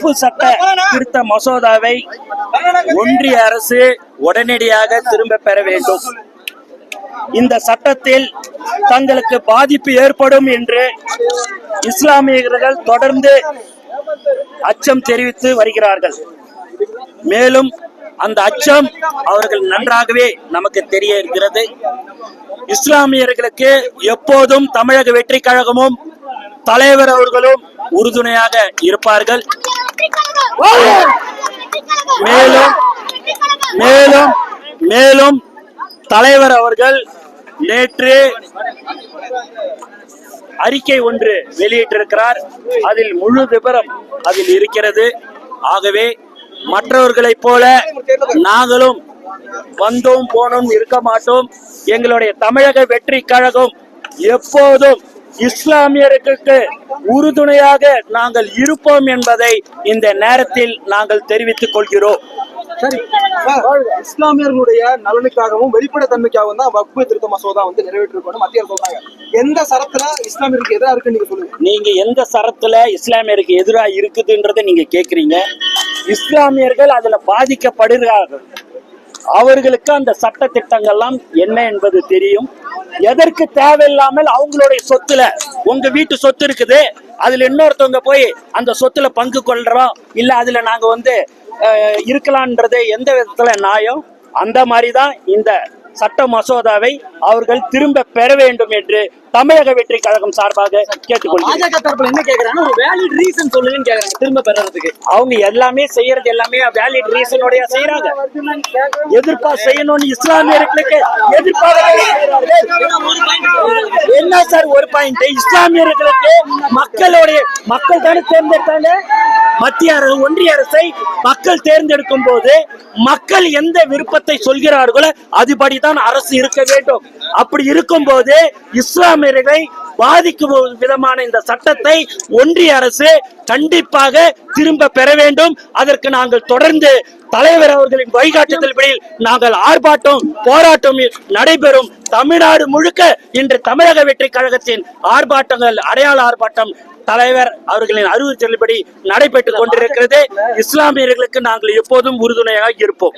வக்ஃபு சட்ட திருத்த மசோதாவை ஒன்றிய அரசு உடனடியாக திரும்ப பெற வேண்டும். இந்த சட்டத்தில் தங்களுக்கு பாதிப்பு ஏற்படும் என்று இஸ்லாமியர்கள் தொடர்ந்து அச்சம் தெரிவித்து வருகிறார்கள். மேலும் அந்த அச்சம் அவர்கள் நன்றாகவே நமக்கு தெரிய இருக்கிறது. இஸ்லாமியர்களுக்கு எப்போதும் தமிழக வெற்றி கழகமும் தலைவர் அவர்களும் உறுதுணையாக இருப்பார்கள். மேலும் மேலும் மேலும் தலைவர் அவர்கள் நேற்று அறிக்கை ஒன்று வெளியிட்டிருக்கிறார். அதில் முழு விபரம் அதில் இருக்கிறது. ஆகவே மற்றவர்களைப் போல நாங்களும் வந்தோம் போனோம் இருக்க மாட்டோம். எங்களுடைய தமிழக வெற்றி கழகம் எப்போதும் இஸ்லாமியர்களுக்கு உறுதுணையாக நாங்கள் இருப்போம் என்பதை இந்த நேரத்தில் நாங்கள் தெரிவித்துக் கொள்கிறோம். சரி, இஸ்லாமியர்களுடைய நலனுக்காகவும் வெளிப்படைத்தன்மைக்காகவும் தான் வக்ஃபு திருத்த மசோதா நிறைவேற்றப்படும் மத்திய அரசு சொல்றாங்க. எந்த சரத்துல இஸ்லாமியருக்கு எதிராக இருக்குன்னு நீங்க சொல்லுங்க. நீங்க எந்த சரத்துல இஸ்லாமியருக்கு எதிராக இருக்குதுன்றதை நீங்க கேக்குறீங்க. இஸ்லாமியர்கள் அதுல பாதிக்கப்படுகிறார்கள். அவர்களுக்கு அந்த சட்ட திட்டங்கள்லாம் என்ன என்பது தெரியும். எதற்கு தேவையில்லாமல் அவங்களுடைய சொத்துல, உங்க வீட்டு சொத்து இருக்குது, அதுல இன்னொருத்தவங்க போய் அந்த சொத்துல பங்கு கொள்றோம் இல்ல அதுல நாங்க இருக்கலாம்ன்றது எந்த விதத்துல நியாயம்? அந்த மாதிரிதான் இந்த சட்ட மசோதாவை அவர்கள் திரும்ப பெற வேண்டும் என்று தமிழக வெற்றி கழகம் சார்பாக கேட்டுக்கொள்கிறேன். திரும்ப பெறறதுக்கு அவங்க எல்லாமே செய்யறது எல்லாமே வேலிட் ரீசனோட செய்யறாங்க. எதிர்ப்பா செய்யணும்னு இஸ்லாமியர்களுக்கு என்ன சார் ஒரு பாயிண்ட்? இஸ்லாமியர்களுக்கு மக்கள் தானே தேர்ந்தெடுத்தாங்க. மத்திய அரசு ஒன்றிய அரசை மக்கள் தேர்ந்தெடுக்கும் போது மக்கள் எந்த விருப்பத்தை சொல்கிறார்களோ அதுபடிதான் அரசு இருக்க வேண்டும். அப்படி இருக்கும் போது இஸ்லாமியர்களை பாதிக்கும் விதமான இந்த சட்டத்தை ஒன்றிய அரசு கண்டிப்பாக திரும்ப பெற வேண்டும். அதற்கு நாங்கள் தொடர்ந்து தலைவர் அவர்களின் வழிகாட்டுதல்படி நாங்கள் ஆர்ப்பாட்டம் போராட்டம் நடைபெறும். தமிழ்நாடு முழுக்க இன்று தமிழக வெற்றி கழகத்தின் ஆர்ப்பாட்டங்கள், அடையாள ஆர்ப்பாட்டம் தலைவர் அவர்களின் அறிவுறுத்தல்படி நடைபெற்றுக் கொண்டிருக்கிறது. இஸ்லாமியர்களுக்கு நாங்கள் எப்போதும் உறுதுணையாக இருப்போம்.